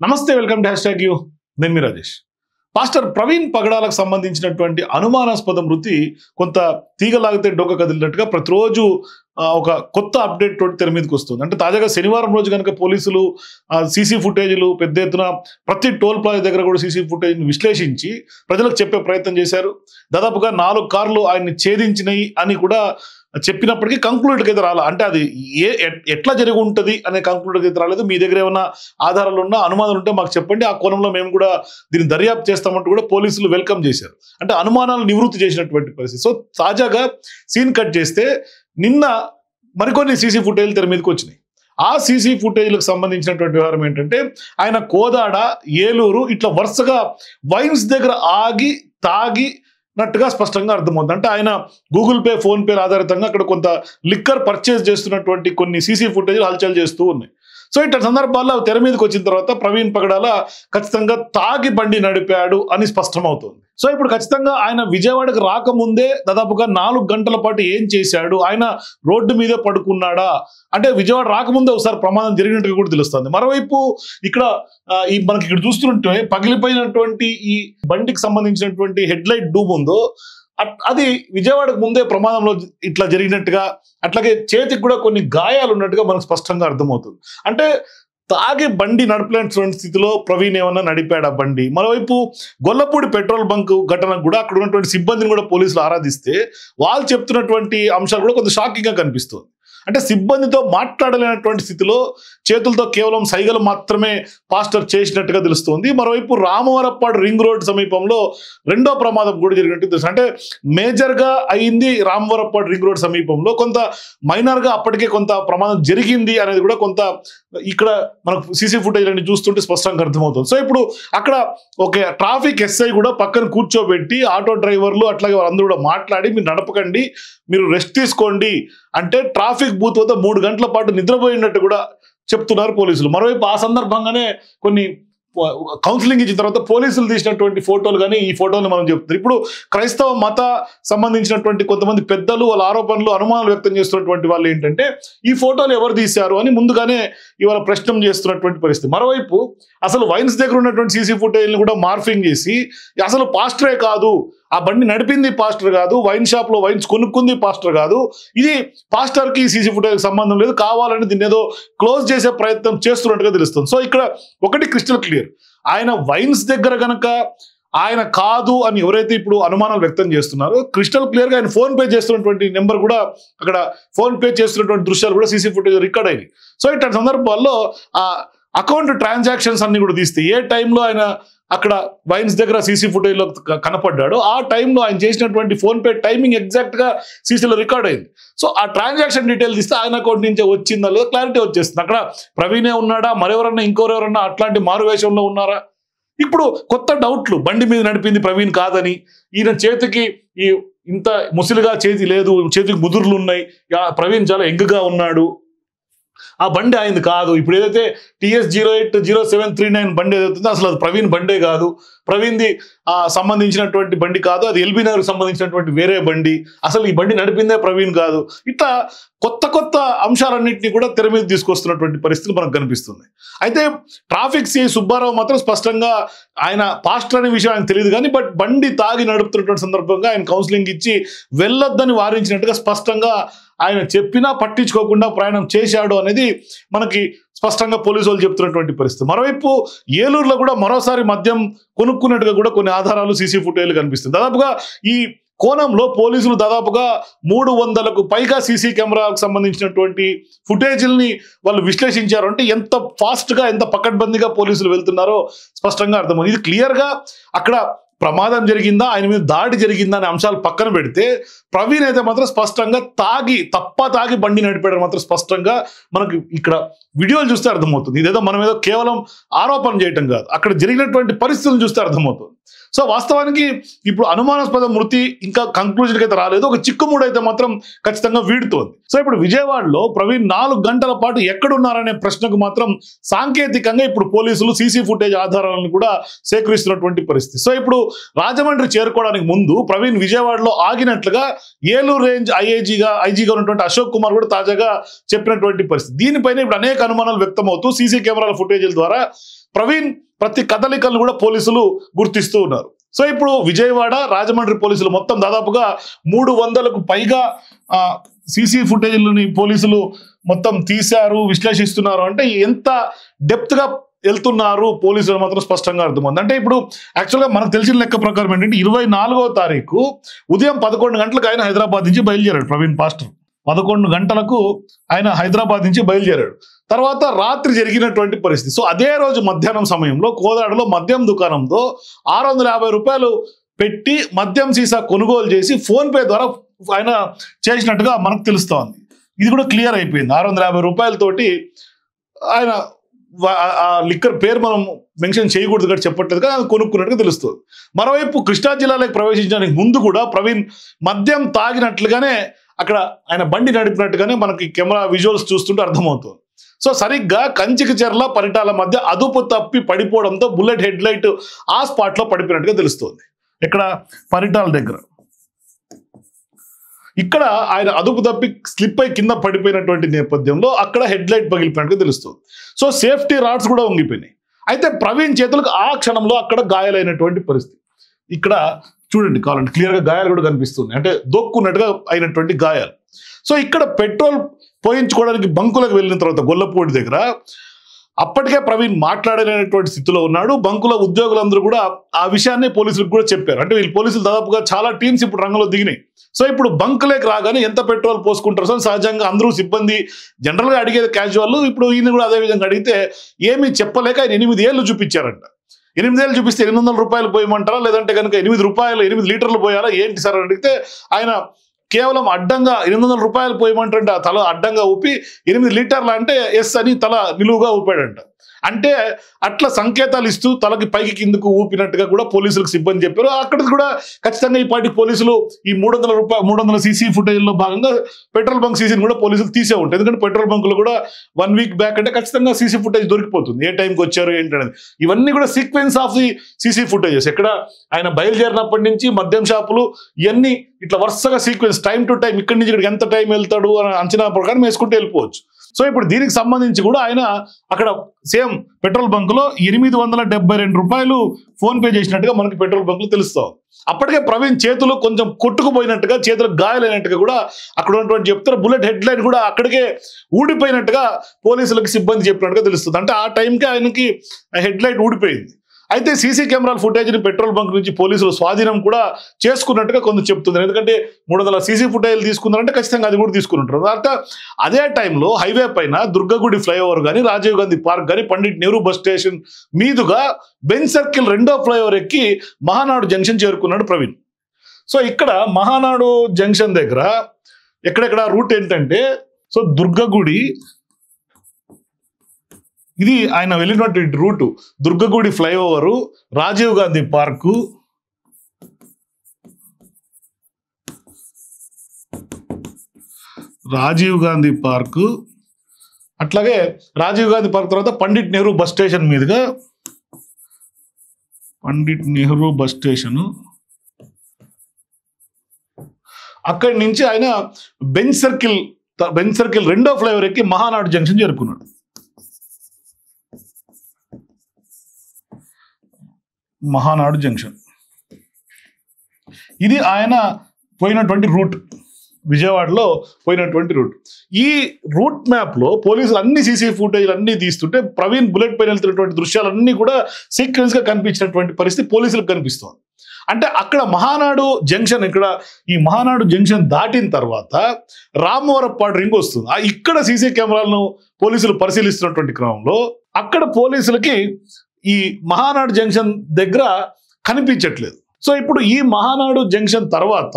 నమస్తే welcome to hash tag you నేను మీ Rajesh. Pastor Praveen పగడాలకు సంబంధించినటువంటి అనుమానాస్పద మృతి కొంత తీగలాగితే డొక్క కదిలినట్టుగా ప్రతిరోజు ఒక కొత్త అప్డేట్ తోటి తెర మీదకి వస్తుంది. అంటే తాజాగా శనివారం రోజు కనుక పోలీసులు సీసీ ఫుటేజ్లు పెద్ద ఎత్తున ప్రతి టోల్ ప్లాజా దగ్గర కూడా సీసీ ఫుటేజ్ని విశ్లేషించి ప్రజలకు చెప్పే ప్రయత్నం చేశారు. దాదాపుగా 4 కార్లు ఆయన్ని ఛేదించినాయి అని కూడా చెప్పినప్పటికీ కంక్లూడ్కి అయితే రాలా. అంటే అది ఎట్లా జరిగి ఉంటుంది అనే కంక్లూడ్కి అయితే రాలేదు. మీ దగ్గర ఏమైనా ఆధారాలు ఉన్నా అనుమానాలు ఉంటే మాకు చెప్పండి, ఆ కోణంలో మేము కూడా దీన్ని దర్యాప్తు చేస్తామంటూ కూడా పోలీసులు వెల్కమ్ చేశారు. అంటే అనుమానాలు నివృత్తి చేసినటువంటి పరిస్థితి. సో తాజాగా సీన్ కట్ చేస్తే నిన్న మరికొన్ని సీసీ ఫుటేజ్లు తెర మీదకి వచ్చినాయి. ఆ సీసీ ఫుటేజ్లకు సంబంధించినటువంటి వ్యవహారం ఏంటంటే ఆయన కోదాడ, ఏలూరు ఇట్లా వరుసగా వైన్స్ దగ్గర ఆగి తాగినట్టుగా స్పష్టంగా అర్థమవుతుంది. అంటే ఆయన గూగుల్ పే, ఫోన్ పే ఆధారితంగా అక్కడ కొంత లిక్కర్ పర్చేజ్ చేస్తున్నటువంటి కొన్ని సీసీ ఫుటేజ్లు హల్చల్ చేస్తూ ఉన్నాయి. సో ఇట్లా సందర్భాల్లో తెర మీదకి వచ్చిన తర్వాత ప్రవీణ్ పగడాల ఖచ్చితంగా తాగి బండి నడిపాడు అని స్పష్టమవుతుంది. సో ఇప్పుడు ఖచ్చితంగా ఆయన విజయవాడకు రాకముందే దాదాపుగా 4 గంటల పాటు ఏం చేశాడు, ఆయన రోడ్డు మీదే పడుకున్నాడా అంటే విజయవాడ రాకముందే ఒకసారి ప్రమాదం జరిగినట్టుగా కూడా తెలుస్తుంది. మరోవైపు ఇక్కడ మనకి ఇక్కడ చూస్తుంటే పగిలిపోయినటువంటి ఈ బండికి సంబంధించినటువంటి హెడ్ లైట్ డూబ్ ఉందో అది విజయవాడకు ముందే ప్రమాదంలో ఇట్లా జరిగినట్టుగా, అట్లాగే చేతికి కూడా కొన్ని గాయాలు ఉన్నట్టుగా మనకు స్పష్టంగా అర్థమవుతుంది. అంటే తాగి బండి నడపలేనటువంటి స్థితిలో ప్రవీణ్ ఏమన్నా నడిపాడు ఆ బండి. మరోవైపు గొల్లపూడి పెట్రోల్ బంక్ ఘటనకు కూడా అక్కడ ఉన్నటువంటి సిబ్బందిని కూడా పోలీసులు ఆరాధిస్తే వాళ్ళు చెప్తున్నటువంటి అంశాలు కూడా కొంత షాకింగ్గా కనిపిస్తుంది. అంటే సిబ్బందితో మాట్లాడలేనటువంటి స్థితిలో చేతులతో కేవలం సైగలు మాత్రమే పాస్టర్ చేసినట్టుగా తెలుస్తుంది. మరోవైపు రామవరప్పాడు రింగ్ రోడ్ సమీపంలో రెండో ప్రమాదం కూడా జరిగినట్టు తెలుస్తుంది. అంటే మేజర్గా అయింది రామవరప్పాడు రింగ్ రోడ్ సమీపంలో, కొంత మైనర్గా అప్పటికే కొంత ప్రమాదం జరిగింది అనేది కూడా కొంత ఇక్కడ మనకు సీసీ ఫుటేజ్ అన్ని చూస్తుంటే స్పష్టంగా అర్థమవుతుంది. సో ఇప్పుడు అక్కడ ఒక ట్రాఫిక్ ఎస్ఐ కూడా పక్కన కూర్చోబెట్టి ఆటో డ్రైవర్లు అట్లాగే వాళ్ళందరూ కూడా మాట్లాడి మీరు నడపకండి, మీరు రెస్ట్ తీసుకోండి అంటే ట్రాఫిక్ బూత్ వద్ద 3 గంటల పాటు నిద్రపోయినట్టు కూడా చెప్తున్నారు పోలీసులు. మరోవైపు ఆ సందర్భంగానే కొన్ని కౌన్సిలింగ్ ఇచ్చిన తర్వాత పోలీసులు తీసినటువంటి ఫోటోలు కానీ ఈ ఫోటోలు మనం చెప్తున్నారు. ఇప్పుడు క్రైస్తవ మత సంబంధించినటువంటి కొంతమంది పెద్దలు వాళ్ళ ఆరోపణలు, అనుమానాలు వ్యక్తం చేస్తున్నటువంటి వాళ్ళు ఏంటంటే ఈ ఫోటోలు ఎవరు తీశారు అని ముందుగానే ఇవాళ ప్రశ్న చేస్తున్నటువంటి పరిస్థితి. మరోవైపు అసలు వైన్స్ దగ్గర ఉన్నటువంటి సీసీ ఫుటేజ్ని కూడా మార్ఫింగ్ చేసి అసలు పాస్టరే కాదు, ఆ బండి నడిపింది పాస్టర్ కాదు, వైన్ షాప్ లో వైన్స్ కొనుక్కుంది పాస్టర్ కాదు, ఇది పాస్టర్ కి సీసీ ఫుటేజ్ సంబంధం లేదు, కావాలని దీన్ని ఏదో క్లోజ్ చేసే ప్రయత్నం చేస్తున్నట్టుగా తెలుస్తుంది. సో ఇక్కడ ఒకటి క్రిస్టల్ క్లియర్, ఆయన వైన్స్ దగ్గర గనక ఆయన కాదు అని ఎవరైతే ఇప్పుడు అనుమానాలు వ్యక్తం చేస్తున్నారో క్రిస్టల్ క్లియర్ గా ఆయన ఫోన్ పే చేస్తున్నటువంటి నెంబర్ కూడా అక్కడ ఫోన్ పే చేస్తున్నటువంటి దృశ్యాలు కూడా సీసీ ఫుటేజ్ రికార్డ్ అయ్యాయి. సో ఇట్లాంటి సందర్భాల్లో ఆ అకౌంట్ ట్రాన్సాక్షన్స్ అన్ని కూడా తీస్తే ఏ టైంలో ఆయన అక్కడ వైన్స్ దగ్గర సీసీ ఫుటేజ్లో కనపడ్డాడు ఆ టైంలో ఆయన చేసినటువంటి ఫోన్ పే టైమింగ్ ఎగ్జాక్ట్ గా సీసీలో రికార్డ్ అయింది. సో ఆ ట్రాన్సాక్షన్ డీటెయిల్ తీస్తే ఆయన అకౌంట్ నుంచే వచ్చిందా లేదా క్లారిటీ వచ్చేస్తుంది. అక్కడ ప్రవీణే ఉన్నాడా, మరెవరన్నా ఇంకోరెవరన్నా అట్లాంటి మారువేషంలో ఉన్నారా? ఇప్పుడు కొత్త డౌట్లు, బండి మీద నడిపింది ప్రవీణ్ కాదని, ఈయన చేతికి ఈ ఇంత ముసిలుగా చేతి లేదు, చేతికి ముదుర్లు ఉన్నాయి, ప్రవీణ్ చాలా ఎంగుగా ఉన్నాడు, ఆ బండి ఆయనది కాదు. ఇప్పుడు ఏదైతే TS 080739 బండి ఏదైతుందో అసలు అది ప్రవీణ్ బండే కాదు, ప్రవీణ్ది సంబంధించినటువంటి బండి కాదు, అది ఎల్బీ నగర్ సంబంధించినటువంటి వేరే బండి, అసలు ఈ బండి నడిపిందే ప్రవీణ్ కాదు. ఇట్లా కొత్త అంశాలన్నింటినీ కూడా తెర మీద తీసుకొస్తున్నటువంటి పరిస్థితి మనకు కనిపిస్తుంది. అయితే ట్రాఫిక్ సిఐ సుబ్బారావు మాత్రం స్పష్టంగా ఆయన పాస్టర్ అనే విషయం ఆయన తెలియదు కానీ బట్ బండి తాగి నడుపుతున్నటువంటి సందర్భంగా ఆయన కౌన్సిలింగ్ ఇచ్చి వెళ్ళొద్దని వారించినట్టుగా స్పష్టంగా ఆయన చెప్పినా పట్టించుకోకుండా ప్రయాణం చేశాడు అనేది మనకి స్పష్టంగా పోలీసు వాళ్ళు చెప్తున్నటువంటి పరిస్థితి. మరోవైపు ఏలూరులో కూడా మరోసారి మద్యం కొనుక్కున్నట్టుగా కూడా కొన్ని ఆధారాలు సీసీ ఫుటేజ్లు కనిపిస్తుంది. దాదాపుగా ఈ కోణంలో పోలీసులు దాదాపుగా 300కు పైగా సీసీ కెమెరాలకు సంబంధించినటువంటి ఫుటేజ్ని వాళ్ళు విశ్లేషించారు. అంటే ఎంత ఫాస్ట్గా ఎంత పకడ్బందీగా పోలీసులు వెళ్తున్నారో స్పష్టంగా అర్థమైంది. ఇది క్లియర్గా అక్కడ ప్రమాదం జరిగిందా, ఆయన మీద దాడి జరిగిందా అనే అంశాలు పక్కన పెడితే ప్రవీణ్ అయితే మాత్రం స్పష్టంగా తాగి బండి నడిపాడని మాత్రం స్పష్టంగా మనకు ఇక్కడ వీడియోలు చూస్తే అర్థమవుతుంది. ఇదేదో మనం ఏదో కేవలం ఆరోపణ చేయటం కాదు, అక్కడ జరిగినటువంటి పరిస్థితులను చూస్తే అర్థమవుతుంది. సో వాస్తవానికి ఇప్పుడు అనుమానాస్పద మృతి ఇంకా కంక్లూజన్కి అయితే రాలేదు, ఒక చిక్కుముడు అయితే మాత్రం ఖచ్చితంగా వీడుతోంది. సో ఇప్పుడు విజయవాడలో ప్రవీణ్ 4 గంటల పాటు ఎక్కడున్నారనే ప్రశ్నకు మాత్రం సాంకేతికంగా ఇప్పుడు పోలీసులు సీసీ ఫుటేజ్ ఆధారాలను కూడా సేకరిస్తున్నటువంటి పరిస్థితి. సో ఇప్పుడు రాజమండ్రి చేరుకోవడానికి ముందు ప్రవీణ్ విజయవాడలో ఆగినట్లుగా ఏలూరు రేంజ్ ఐజీగా ఉన్నటువంటి అశోక్ కుమార్ కూడా తాజాగా చెప్పినటువంటి పరిస్థితి. దీనిపైన ఇప్పుడు అనేక అనుమానాలు వ్యక్తమవుతూ సీసీ కెమెరాల ఫుటేజీల ద్వారా ప్రవీణ్ ప్రతి కదలికలను కూడా పోలీసులు గుర్తిస్తూ ఉన్నారు. సో ఇప్పుడు విజయవాడ, రాజమండ్రి పోలీసులు మొత్తం దాదాపుగా 300కు పైగా సీసీ ఫుటేజ్లని పోలీసులు మొత్తం తీశారు, విశ్లేషిస్తున్నారు. అంటే ఎంత డెప్త్ గా వెళ్తున్నారు పోలీసులు మాత్రం స్పష్టంగా అర్థమవుతుంది. అంటే ఇప్పుడు యాక్చువల్గా మనకు తెలిసిన లెక్క ప్రకారం ఏంటంటే 24వ తారీఖు ఉదయం 11 గంటలకు ఆయన హైదరాబాద్ నుంచి బయలుదేరాడు. ప్రవీణ్ పాస్టర్ 11 గంటలకు ఆయన హైదరాబాద్ నుంచి బయలుదేరాడు. తర్వాత రాత్రి జరిగినటువంటి పరిస్థితి. సో అదే రోజు మధ్యాహ్నం సమయంలో కోదాడలో మద్యం దుకాణంలో 650 రూపాయలు పెట్టి మద్యం సీసా కొనుగోలు చేసి ఫోన్ పే ద్వారా ఆయన చేసినట్టుగా మనకు తెలుస్తోంది. ఇది కూడా క్లియర్ అయిపోయింది. 650 రూపాయలతోటి ఆయన ఆ లిక్కర్ పేరు మనం మెన్షన్ చేయకూడదు కూడా చెప్పట్లేదు కానీ అది కొనుక్కున్నట్టుగా తెలుస్తుంది. మరోవైపు కృష్ణా జిల్లాలోకి ప్రవేశించడానికి ముందు కూడా ప్రవీణ్ మద్యం తాగినట్లుగానే అక్కడ ఆయన బండి నడిపినట్టుగానే మనకి కెమెరా విజువల్స్ చూస్తుంటే అర్థమవుతుంది. సో సరిగ్గా కంచికచెర్ల పరిటాల మధ్య అదుపు తప్పి పడిపోవడంతో బుల్లెట్ హెడ్ లైట్ ఆ స్పాట్ లో పడిపోయినట్టుగా తెలుస్తుంది. ఇక్కడ పరిటాల దగ్గర ఇక్కడ ఆయన అదుపు తప్పి స్లిప్ అయి కింద పడిపోయినటువంటి నేపథ్యంలో అక్కడ హెడ్ లైట్ పగిలిపోయినట్టుగా తెలుస్తుంది. సో సేఫ్టీ రాడ్స్ కూడా వంగిపోయినాయి. అయితే ప్రవీణ్ చేతులకు ఆ క్షణంలో అక్కడ గాయాలైనటువంటి పరిస్థితి. ఇక్కడ చూడండి కావాలంటే క్లియర్గా గాయాలు కూడా కనిపిస్తున్నాయి, అంటే దొక్కున్నట్టుగా అయినటువంటి గాయాలు. సో ఇక్కడ పెట్రోల్ పోయించుకోవడానికి బంకులకు వెళ్ళిన తర్వాత గొల్లపూడి దగ్గర అప్పటికే ప్రవీణ్ మాట్లాడలేనటువంటి స్థితిలో ఉన్నాడు. బంకుల ఉద్యోగులందరూ కూడా ఆ విషయాన్ని పోలీసులకు కూడా చెప్పారు. అంటే వీళ్ళు పోలీసులు దాదాపుగా చాలా టీమ్స్ ఇప్పుడు రంగంలో దిగినాయి. సో ఇప్పుడు బంకులేకి రాగానే ఎంత పెట్రోల్ పోసుకుంటారు సార్, సహజంగా అందరూ సిబ్బంది జనరల్గా అడిగేది క్యాజువల్. ఇప్పుడు ఈయన కూడా అదే విధంగా అడిగితే ఏమీ చెప్పలేక ఆయన 8 ఏళ్ళు చూపించారంట. 8 ఏళ్ళు చూపిస్తే 800 రూపాయలు పోయమంటారా, లేదంటే కనుక 8 లీటర్లు పోయాలా ఏంటి సార్ అని అడిగితే ఆయన కేవలం అడ్డంగా 800 రూపాయలు పోయమంటే తల అడ్డంగా ఊపి 8 లీటర్లు అంటే ఎస్ అని తల నిలువుగా ఊపాడంట. అంటే అట్లా సంకేతాలు ఇస్తూ తలకి పైకి కిందకు ఊపినట్టుగా కూడా పోలీసులకు సిబ్బంది చెప్పారు. అక్కడ కూడా ఖచ్చితంగా ఈ పార్టీ పోలీసులు ఈ 300 సీసీ ఫుటేజ్లో భాగంగా పెట్రోల్ బంక్ సీసీని కూడా పోలీసులు తీసే ఉంటాయి. ఎందుకంటే పెట్రోల్ బంకులు కూడా 1 వీక్ బ్యాక్ అంటే ఖచ్చితంగా సీసీ ఫుటేజ్ దొరికిపోతుంది, ఏ టైంకి వచ్చారు ఏంటనేది. ఇవన్నీ కూడా sequence of the CC footages. ఎక్కడ ఆయన బయలుదేరినప్పటి నుంచి మద్యం షాపులు ఇవన్నీ ఇట్లా వరుసగా సీక్వెన్స్ టైం టు టైం ఇక్కడి నుంచి ఇక్కడికి ఎంత టైం వెళ్తాడు అని అంచనా ప్రకారం వేసుకుంటూ వెళ్ళిపోవచ్చు. సో ఇప్పుడు దీనికి సంబంధించి కూడా ఆయన అక్కడ సేమ్ పెట్రోల్ బంకులో 872 రూపాయలు ఫోన్ పే చేసినట్టుగా మనకి పెట్రోల్ బంకులు తెలుస్తాం. అప్పటికే ప్రవీణ్ చేతులు కొంచెం కొట్టుకుపోయినట్టుగా, చేతులకు గాయాలైనట్టుగా కూడా అక్కడ ఉన్నటువంటి చెప్తారు. బుల్లెట్ హెడ్ లైన్ కూడా అక్కడికే ఊడిపోయినట్టుగా పోలీసులకు సిబ్బంది చెప్పినట్టుగా తెలుస్తుంది. అంటే ఆ టైంకి ఆయనకి హెడ్ లైట్ ఊడిపోయింది. అయితే సీసీ కెమెరాల ఫుటేజ్ని పెట్రోల్ బంక్ నుంచి పోలీసులు స్వాధీనం కూడా చేసుకున్నట్టుగా కొంత చెప్తుంది. ఎందుకంటే 300 సీసీ ఫుటేజ్లు తీసుకున్నారంటే ఖచ్చితంగా అది కూడా తీసుకుని అంటే అదే టైంలో హైవే పైన దుర్గగుడి ఫ్లైఓవర్ కానీ, రాజీవ్ గాంధీ పార్క్ కానీ, పండిట్ నెహ్రూ బస్ స్టేషన్ మీదుగా బెంజ్ సర్కిల్ 2వ ఫ్లైఓవర్ ఎక్కి మహానాడు జంక్షన్ చేరుకున్నాడు ప్రవీణ్. సో ఇక్కడ మహానాడు జంక్షన్ దగ్గర ఎక్కడెక్కడ రూట్ ఏంటంటే, సో దుర్గగుడి, ఇది ఆయన వెళ్ళినటువంటి route Durgagudi flyover, Rajiv Gandhi park, అట్లాగే రాజీవ్ గాంధీ పార్క్ తర్వాత పండిట్ నెహ్రూ బస్ స్టేషన్ మీదుగా అక్కడి నుంచి ఆయన బెంజ్ సర్కిల్ 2వ ఫ్లైఓవర్ ఎక్కి మహానాడు జంక్షన్ చేరుకున్నాడు. మహానాడు జంక్షన్ ఇది ఆయన పోయినటువంటి రూట్, విజయవాడలో పోయినటువంటి రూట్. ఈ రూట్ మ్యాప్ లో పోలీసులు అన్ని సీసీ ఫుటేజ్ అన్ని తీస్తుంటే ప్రవీణ్ బుల్లెట్ పైన వెళ్తున్నటువంటి దృశ్యాలన్నీ కూడా సీక్వెన్స్ గా కనిపించినటువంటి పరిస్థితి పోలీసులకు కనిపిస్తోంది. అంటే అక్కడ మహానాడు జంక్షన్, ఈ మహానాడు జంక్షన్ దాటిన తర్వాత రామవరప్పాడు రింగ్ వస్తుంది. ఇక్కడ సీసీ కెమెరాలను పోలీసులు పరిశీలిస్తున్నటువంటి క్రమంలో అక్కడ పోలీసులకి ఈ మహానాడు జంక్షన్ దగ్గర కనిపించట్లేదు. సో ఇప్పుడు ఈ మహానాడు జంక్షన్ తర్వాత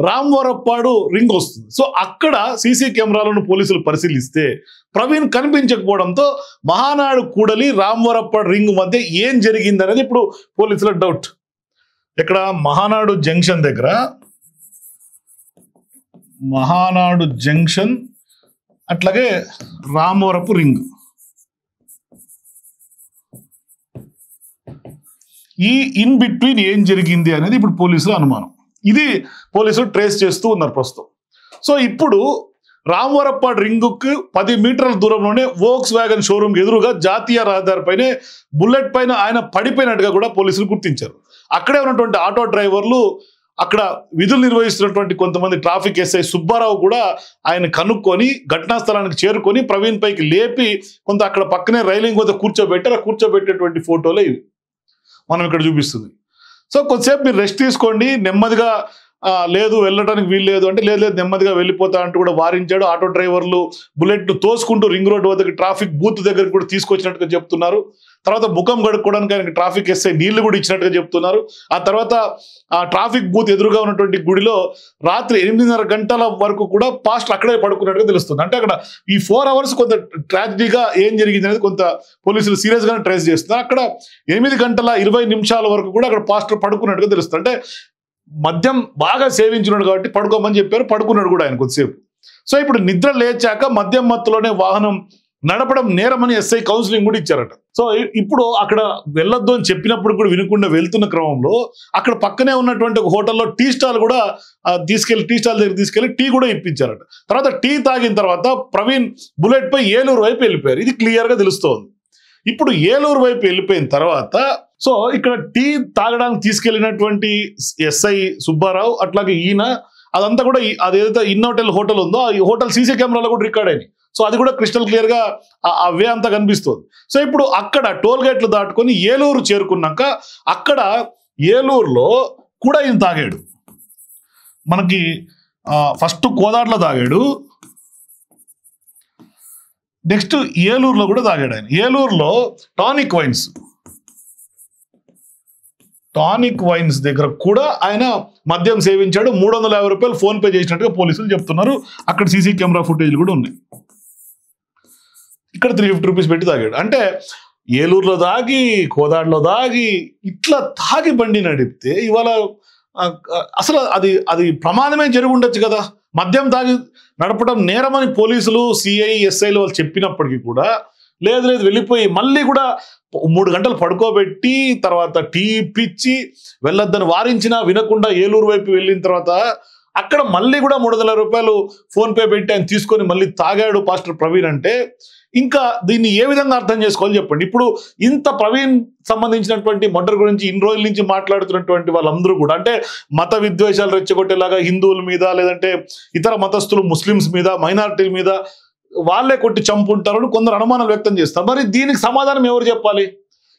రామవరప్పాడు రింగ్ వస్తుంది. సో అక్కడ సీసీ కెమెరాలను పోలీసులు పరిశీలిస్తే ప్రవీణ్ కనిపించకపోవడంతో మహానాడు కూడలి రామవరప్పాడు రింగ్ మధ్య ఏం జరిగింది అనేది ఇప్పుడు పోలీసుల డౌట్. ఇక్కడ మహానాడు జంక్షన్ దగ్గర, మహానాడు జంక్షన్ అట్లాగే రామవరపు రింగ్, ఈ ఇన్ బిట్వీన్ ఏం జరిగింది అనేది ఇప్పుడు పోలీసుల అనుమానం. ఇది పోలీసులు ట్రేస్ చేస్తూ ఉన్నారు ప్రస్తుతం. సో ఇప్పుడు రామవరప్పాడు రింగుకు 10 మీటర్ల దూరంలోనే వోక్స్ వ్యాగన్ షోరూమ్ ఎదురుగా జాతీయ రహదారిపైనే బుల్లెట్ పైన ఆయన పడిపోయినట్టుగా కూడా పోలీసులు గుర్తించారు. అక్కడే ఉన్నటువంటి ఆటో డ్రైవర్లు, అక్కడ విధులు నిర్వహిస్తున్నటువంటి కొంతమంది ట్రాఫిక్ ఎస్ఐ సుబ్బారావు కూడా ఆయన కనుక్కొని ఘటనా స్థలానికి చేరుకొని ప్రవీణ్ పైకి లేపి కొంత అక్కడ పక్కనే రైలింగ్ వద్ద కూర్చోబెట్టారు. కూర్చోబెట్టేటువంటి ఫోటోలే ఇవి మనం ఇక్కడ చూపిస్తుంది. సో కొద్దిసేపు మీరు రెస్ట్ తీసుకోండి, నెమ్మదిగా లేదు వెళ్ళడానికి వీలు లేదు అంటే లేదు నెమ్మదిగా వెళ్ళిపోతా అంటూ కూడా వారించాడు. ఆటో డ్రైవర్లు బుల్లెట్ తోసుకుంటూ రింగ్ రోడ్ వద్దకు ట్రాఫిక్ బూత్ దగ్గరికి కూడా తీసుకొచ్చినట్టుగా చెప్తున్నారు. తర్వాత ముఖం కడుక్కోవడానికి ఆయనకి ట్రాఫిక్ ఎస్ఐ నీళ్లు కూడా ఇచ్చినట్టుగా చెప్తున్నారు. ఆ తర్వాత ఆ ట్రాఫిక్ బూత్ ఎదురుగా ఉన్నటువంటి గుడిలో రాత్రి 8:30 గంటల వరకు కూడా పాస్టర్ అక్కడే పడుకున్నట్టుగా తెలుస్తుంది. అంటే అక్కడ ఈ 4 hours కొంత ట్రాజడీగా ఏం జరిగింది అనేది కొంత పోలీసులు సీరియస్ గానే ట్రేస్ చేస్తున్నారు. అక్కడ 8:20 వరకు కూడా అక్కడ పాస్టర్ పడుకున్నట్టుగా తెలుస్తుంది. అంటే మద్యం బాగా సేవించున్నాడు కాబట్టి పడుకోమని చెప్పారు, పడుకున్నాడు కూడా ఆయన కొద్దిసేపు. సో ఇప్పుడు నిద్ర లేచాక మద్యం మత్తులోనే వాహనం నడపడం నేరమని ఎస్ఐ కౌన్సిలింగ్ కూడా ఇచ్చారట. సో ఇప్పుడు అక్కడ వెళ్ళొద్దు అని చెప్పినప్పుడు కూడా వినకుండా వెళ్తున్న క్రమంలో అక్కడ పక్కనే ఉన్నటువంటి ఒక హోటల్లో టీ స్టాల్ కూడా టీ స్టాల్ దగ్గర తీసుకెళ్లి టీ కూడా ఇప్పించారట. తర్వాత టీ తాగిన తర్వాత ప్రవీణ్ బుల్లెట్ పై ఏలూరు వైపు వెళ్ళిపోయారు. ఇది క్లియర్ గా తెలుస్తోంది. ఇప్పుడు ఏలూరు వైపు వెళ్ళిపోయిన తర్వాత సో ఇక్కడ టీ తాగడానికి తీసుకెళ్లినటువంటి ఎస్ఐ సుబ్బారావు అట్లాగే ఈయన అదంతా కూడా అదేదైతే ఇన్నోటెల్ హోటల్ ఉందో ఆ హోటల్ సీసీ కెమెరాలో కూడా రికార్డ్ అయింది. సో అది కూడా క్రిస్టల్ క్లియర్ గా ఆ వే అంతా కనిపిస్తుంది. సో ఇప్పుడు అక్కడ టోల్ గేట్లు దాటుకొని ఏలూరు చేరుకున్నాక అక్కడ ఏలూరులో కూడా ఈయన తాగాడు. మనకి ఫస్ట్ కోదాట్లో తాగాడు, నెక్స్ట్ ఏలూరులో కూడా తాగాడు ఆయన. ఏలూరులో టానిక్ వైన్స్ దగ్గర కూడా ఆయన మద్యం సేవించాడు. 350 రూపాయలు ఫోన్ పే చేసినట్టుగా పోలీసులు చెప్తున్నారు. అక్కడ సీసీ కెమెరా ఫుటేజ్లు కూడా ఉన్నాయి. ఇక్కడ 350 రూపీస్ పెట్టి తాగాడు. అంటే ఏలూరులో తాగి కోదాడులో తాగి ఇట్లా తాగి బండి నడిపితే ఇవాళ అసలు అది ప్రమాదమే జరిగి ఉండొచ్చు కదా. మద్యం తాగి నడపడం నేరమని పోలీసులు సిఐ ఎస్ఐలు వాళ్ళు చెప్పినప్పటికీ కూడా లేదు వెళ్ళిపోయి మళ్ళీ కూడా 3 గంటలు పడుకోబెట్టి తర్వాత టీ ఇప్పించి వెళ్ళొద్దని వారించినా వినకుండా ఏలూరు వైపు వెళ్ళిన తర్వాత అక్కడ మళ్ళీ కూడా 300 రూపాయలు ఫోన్ పే పెట్టి ఆయన తీసుకొని మళ్ళీ తాగాడు పాస్టర్ ప్రవీణ్. అంటే ఇంకా దీన్ని ఏ విధంగా అర్థం చేసుకోవాలి చెప్పండి. ఇప్పుడు ఇంత ప్రవీణ్ సంబంధించినటువంటి మర్డర్ గురించి ఇన్ని రోజుల నుంచి మాట్లాడుతున్నటువంటి వాళ్ళందరూ కూడా అంటే మత విద్వేషాలు రెచ్చగొట్టేలాగా హిందువుల మీద లేదంటే ఇతర మతస్థులు ముస్లిమ్స్ మీద మైనారిటీల మీద వాళ్ళే కొట్టి చంపుంటారని కొందరు అనుమానాలు వ్యక్తం చేస్తారు. మరి దీనికి సమాధానం ఎవరు చెప్పాలి?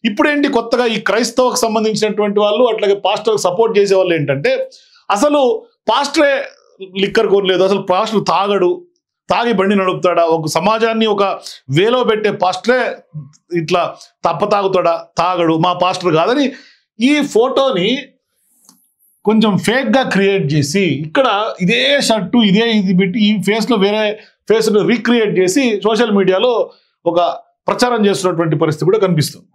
ఇప్పుడేంటి కొత్తగా ఈ క్రైస్తవకు సంబంధించినటువంటి వాళ్ళు అట్లాగే పాస్టర్కి సపోర్ట్ చేసే వాళ్ళు ఏంటంటే అసలు పాస్టరే లిక్కర్ కొనలేదు, అసలు పాస్టర్ తాగి బండి నడుపుతాడా, ఒక సమాజాన్ని ఒక వేలో పెట్టే పాస్టరే ఇట్లా తాగడు, మా పాస్టర్ కాదని ఈ ఫోటోని కొంచెం ఫేక్ గా క్రియేట్ చేసి ఇక్కడ ఇదే షర్టు ఇది పెట్టి ఈ ఫేస్ లో వేరే ఫేస్ ను రీక్రియేట్ చేసి సోషల్ మీడియాలో ఒక ప్రచారం చేస్తున్నటువంటి పరిస్థితి కూడా కనిపిస్తుంది.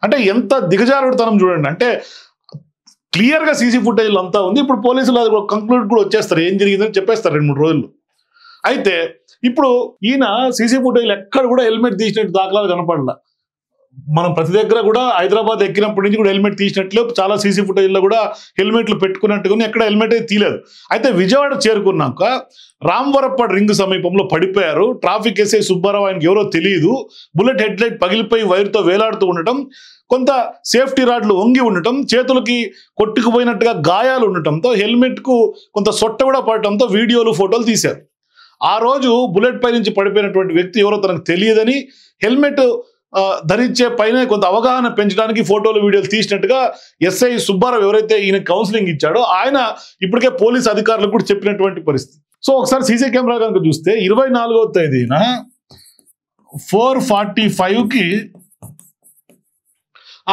అంటే ఎంత దిగజారుడుతనం చూడండి. అంటే క్లియర్ గా సీసీ ఫుటేజ్ అంతా ఉంది. ఇప్పుడు పోలీసులు అది కంక్లూడ్ కూడా వచ్చేస్తారు, ఏం జరిగిందని చెప్పేస్తారు 2-3 రోజులు. అయితే ఇప్పుడు ఈయన సీసీ ఫుటేజ్ ఎక్కడ కూడా హెల్మెట్ తీసినట్టు దాఖలాలు కనపడలా. మనం ప్రతి దగ్గర కూడా హైదరాబాద్ ఎక్కినప్పటి నుంచి కూడా హెల్మెట్ తీసినట్లు చాలా సీసీ ఫుటేజ్లో కూడా హెల్మెట్లు పెట్టుకున్నట్టుగా ఎక్కడ హెల్మెట్ అయితే తీయలేదు. అయితే విజయవాడ చేరుకున్నాక రామవరప్పాడు రింగ్ సమీపంలో పడిపోయారు. ట్రాఫిక్ ఎస్ఐ సుబ్బారావు ఆయనకి ఎవరో తెలియదు. బుల్లెట్ హెడ్ లైట్ పగిలిపోయి వైర్తో వేలాడుతూ ఉండటం, కొంత సేఫ్టీ రాడ్లు వంగి ఉండటం, చేతులకి కొట్టుకుపోయినట్టుగా గాయాలు ఉండటంతో హెల్మెట్ కు కొంత సొట్ట కూడా పడటంతో వీడియోలు ఫోటోలు తీశారు. ఆ రోజు బుల్లెట్ పై నుంచి పడిపోయినటువంటి వ్యక్తి ఎవరో తనకు తెలియదని హెల్మెట్ ధరించే పైన కొంత అవగాహన పెంచడానికి ఫోటోలు వీడియోలు తీసినట్టుగా ఎస్ఐ సుబ్బారావు ఎవరైతే ఈయన కౌన్సిలింగ్ ఇచ్చాడో ఆయన ఇప్పటికే పోలీస్ అధికారులకు కూడా చెప్పినటువంటి పరిస్థితి. సో ఒకసారి సీసీ కెమెరా కనుక చూస్తే 24వ తేదీన 4:45కి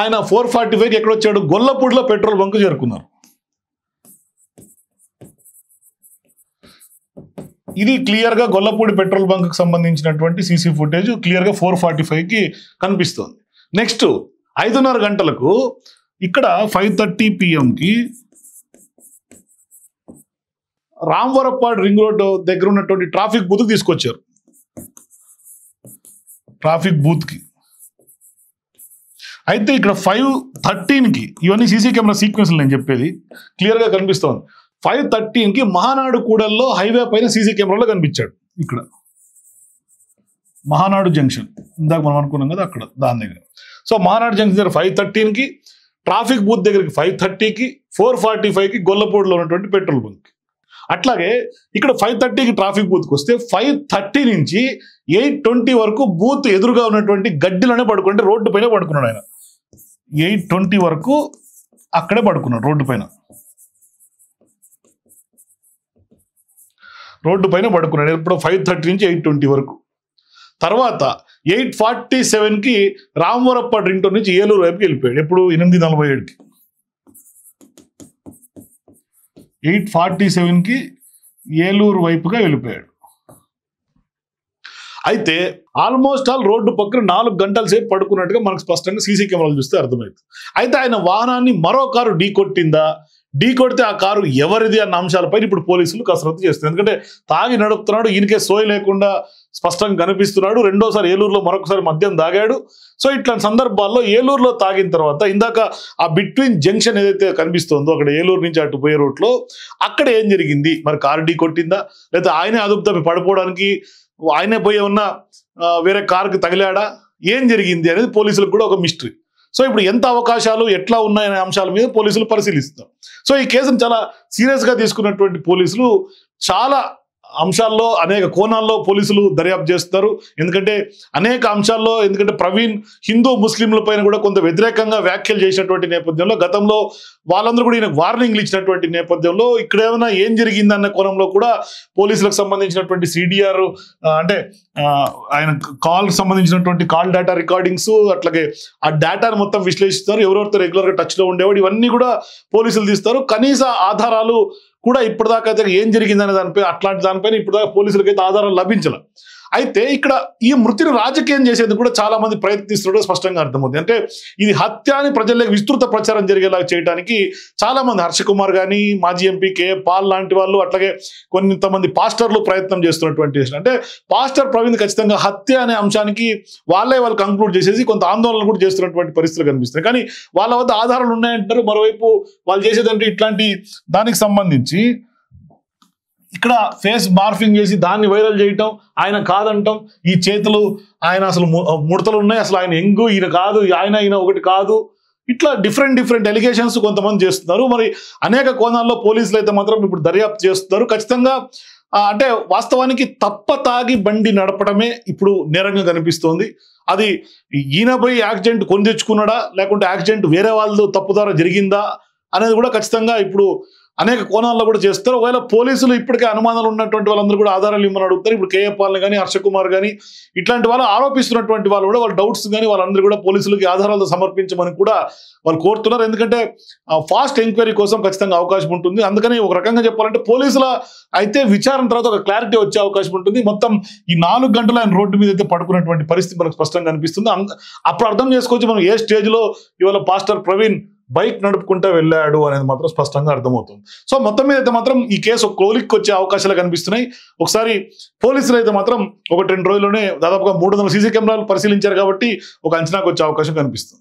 ఆయన 4:45కి ఎక్కడొచ్చాడు, గొల్లపూడిలో పెట్రోల్ బంక్ చేరుకున్నారు. ఇది క్లియర్ గా గొల్లపూడి పెట్రోల్ బంక్ కి సంబంధించినటువంటి సీసీ ఫుటేజ్ క్లియర్ గా 4:45కి కనిపిస్తుంది. నెక్స్ట్ 5:30 గంటలకు ఇక్కడ 5:30 PM రామవరప్పాడు రింగ్ రోడ్ దగ్గర ఉన్నటువంటి ట్రాఫిక్ బూత్ తీసుకొచ్చారు. ట్రాఫిక్ బూత్ కి అయితే ఇక్కడ 5:13కి ఇవన్నీ సీసీ కెమెరా సీక్వెన్స్ నేను చెప్పేది క్లియర్ గా కనిపిస్తోంది. 5:13కి మహానాడు కూడల్లో హైవే పైన సీసీ కెమెరాలో కనిపించాడు. ఇక్కడ మహానాడు జంక్షన్ ఇందాక మనం అనుకున్నాం కదా అక్కడ దాని దగ్గర. సో మహానాడు జంక్షన్ దగ్గర 5:13కి, ట్రాఫిక్ బూత్ దగ్గరికి 5:30కి, 4:45కి గొల్లపూడిలో ఉన్నటువంటి పెట్రోల్ బంక్. అట్లాగే ఇక్కడ 5:30కి ట్రాఫిక్ బూత్కి వస్తే 5:30 నుంచి 8:20 వరకు బూత్ ఎదురుగా ఉన్నటువంటి గడ్డిలోనే పడుకుంటే రోడ్డు పైన పడుకున్నాడు ఆయన. 8:20 వరకు అక్కడే పడుకున్నాడు రోడ్డు పైన పడుకున్నాడు. ఇప్పుడు 5:30 నుంచి 8:20 వరకు. తర్వాత 8:47కి రామవరప్ప రింటో నుంచి ఏలూరు వైపుకి వెళ్ళిపోయాడు. ఎప్పుడు 8:47కి 8:47కి ఏలూరు వైపుగా వెళ్ళిపోయాడు. అయితే ఆల్మోస్ట్ ఆల్ రోడ్డు పక్కన 4 గంటల సేపు పడుకున్నట్టుగా మనకు స్పష్టంగా సీసీ కెమెరాలు చూస్తే అర్థమవుతుంది. అయితే ఆయన వాహనాన్ని మరో కారు ఢీకొడితే ఆ కారు ఎవరిది అన్న అంశాలపై ఇప్పుడు పోలీసులు కసరత్తు చేస్తున్నారు. ఎందుకంటే తాగి నడుపుతున్నాడు, ఈయనకే సోయి లేకుండా స్పష్టంగా కనిపిస్తున్నాడు. రెండోసారి ఏలూరులో మరొకసారి మద్యం తాగాడు. సో ఇట్లాంటి సందర్భాల్లో ఏలూరులో తాగిన తర్వాత ఇందాక ఆ బిట్వీన్ జంక్షన్ ఏదైతే కనిపిస్తుందో అక్కడ ఏలూరు నుంచి అటు పోయే రూట్లో అక్కడ ఏం జరిగింది, మరి కారు ఢీకొట్టిందా లేదా ఆయనే అదుపు తప్పి పడిపోవడానికి ఆయనే పోయి ఉన్న వేరే కారుకి తగిలాడా, ఏం జరిగింది అనేది పోలీసులకు కూడా ఒక మిస్టరీ. సో ఇప్పుడు ఎంత అవకాశాలు ఎట్లా ఉన్నాయనే అంశాల మీద పోలీసులు పరిశీలిస్తారు. సో ఈ కేసును చాలా సీరియస్గా తీసుకున్నటువంటి పోలీసులు చాలా అంశాల్లో అనేక కోణాల్లో పోలీసులు దర్యాప్తు చేస్తారు. ఎందుకంటే అనేక అంశాల్లో, ఎందుకంటే ప్రవీణ్ హిందూ ముస్లింల పైన కూడా కొంత వ్యతిరేకంగా వ్యాఖ్యలు చేసినటువంటి నేపథ్యంలో, గతంలో వాళ్ళందరూ కూడా ఈయనకు వార్నింగ్లు ఇచ్చినటువంటి నేపథ్యంలో ఇక్కడ ఏమైనా ఏం జరిగిందన్న కోణంలో కూడా పోలీసులకు సంబంధించినటువంటి సిడిఆర్ అంటే ఆయన కాల్ సంబంధించినటువంటి కాల్ డేటా రికార్డింగ్స్, అట్లాగే ఆ డేటాను మొత్తం విశ్లేషిస్తారు. ఎవరెవరితో రెగ్యులర్గా టచ్లో ఉండేవాడు ఇవన్నీ కూడా పోలీసులు తీస్తారు. కనీస ఆధారాలు కూడా ఇప్పటిదాకా అయితే ఏం జరిగిందనే దానిపై అట్లాంటి దానిపైన ఇప్పటిదాకా పోలీసులకైతే ఆధారాలు లభించాల. అయితే ఇక్కడ ఈ మృతిని రాజకీయం చేసేందుకు కూడా చాలా మంది ప్రయత్నిస్తున్నట్టు స్పష్టంగా అర్థమవుతుంది. అంటే ఇది హత్య అని ప్రజలకు విస్తృత ప్రచారం జరిగేలా చేయడానికి చాలా మంది, హర్ష కుమార్ కానీ, మాజీ ఎంపీ కేఏ పాల్ లాంటి వాళ్ళు, అట్లాగే కొంతమంది పాస్టర్లు ప్రయత్నం చేస్తున్నటువంటి, అంటే పాస్టర్ ప్రవీణ్ ఖచ్చితంగా హత్య అనే అంశానికి వాళ్ళు కంక్లూడ్ చేసేసి కొంత ఆందోళన కూడా చేస్తున్నటువంటి పరిస్థితులు కనిపిస్తున్నాయి. కానీ వాళ్ళ వద్ద ఆధారాలు ఉన్నాయంటారు. మరోవైపు వాళ్ళు చేసేదంటే ఇట్లాంటి దానికి సంబంధించి ఇక్కడ ఫేస్ మార్ఫింగ్ చేసి దాన్ని వైరల్ చేయటం, ఆయన కాదంటాం, ఈ చేతులు ఆయన అసలు ముడతలు ఉన్నాయి, అసలు ఆయన ఎంగు, ఈయన కాదు, ఈయన ఒకటి కాదు, ఇట్లా డిఫరెంట్ ఎలిగేషన్స్ కొంతమంది చేస్తున్నారు. మరి అనేక కోణాల్లో పోలీసులు అయితే మాత్రం ఇప్పుడు దర్యాప్తు చేస్తున్నారు. ఖచ్చితంగా అంటే వాస్తవానికి తాగి బండి నడపడమే ఇప్పుడు నేరంగా కనిపిస్తోంది. అది ఈయనపై యాక్సిడెంట్ కొని తెచ్చుకున్నాడా లేకుంటే యాక్సిడెంట్ వేరే వాళ్ళతో తప్పు ద్వారా జరిగిందా అనేది కూడా ఖచ్చితంగా ఇప్పుడు అనేక కోణాల్లో కూడా చేస్తారు. ఒకవేళ పోలీసులు ఇప్పటికే అనుమానాలు ఉన్నటువంటి వాళ్ళందరూ కూడా ఆధారాలు ఇవ్వమని అడుగుతారు. ఇప్పుడు కేఏ పాల్ని కానీ, హర్ష కుమార్ కానీ, ఇట్లాంటి వాళ్ళు ఆరోపిస్తున్నటువంటి వాళ్ళు కూడా వాళ్ళ డౌట్స్ కానీ వాళ్ళందరూ కూడా పోలీసులకి ఆధారాలు సమర్పించమని కూడా వాళ్ళు కోరుతున్నారు. ఎందుకంటే ఫాస్ట్ ఎంక్వైరీ కోసం ఖచ్చితంగా అవకాశం ఉంటుంది. అందుకని ఒక రకంగా చెప్పాలంటే పోలీసుల అయితే విచారణ తర్వాత ఒక క్లారిటీ వచ్చే అవకాశం ఉంటుంది. మొత్తం ఈ 4 గంటలు ఆయన రోడ్డు మీద అయితే పడుకున్నటువంటి పరిస్థితి మనకు స్పష్టంగా కనిపిస్తుంది. అప్పుడు అర్థం చేసుకోవచ్చు మనం ఏ స్టేజ్లో ఇవాళ పాస్టర్ ప్రవీణ్ బైక్ నడుపుకుంటూ వెళ్ళాడు అనేది మాత్రం స్పష్టంగా అర్థమవుతుంది. సో మొత్తం మీద అయితే మాత్రం ఈ కేసు ఒక కోలికి వచ్చే అవకాశాలు కనిపిస్తున్నాయి. ఒకసారి పోలీసులు అయితే మాత్రం 1-2 రోజుల్లోనే దాదాపుగా 300 సీసీ కెమెరాలు పరిశీలించారు కాబట్టి ఒక అంచనాకు వచ్చే అవకాశం కనిపిస్తుంది.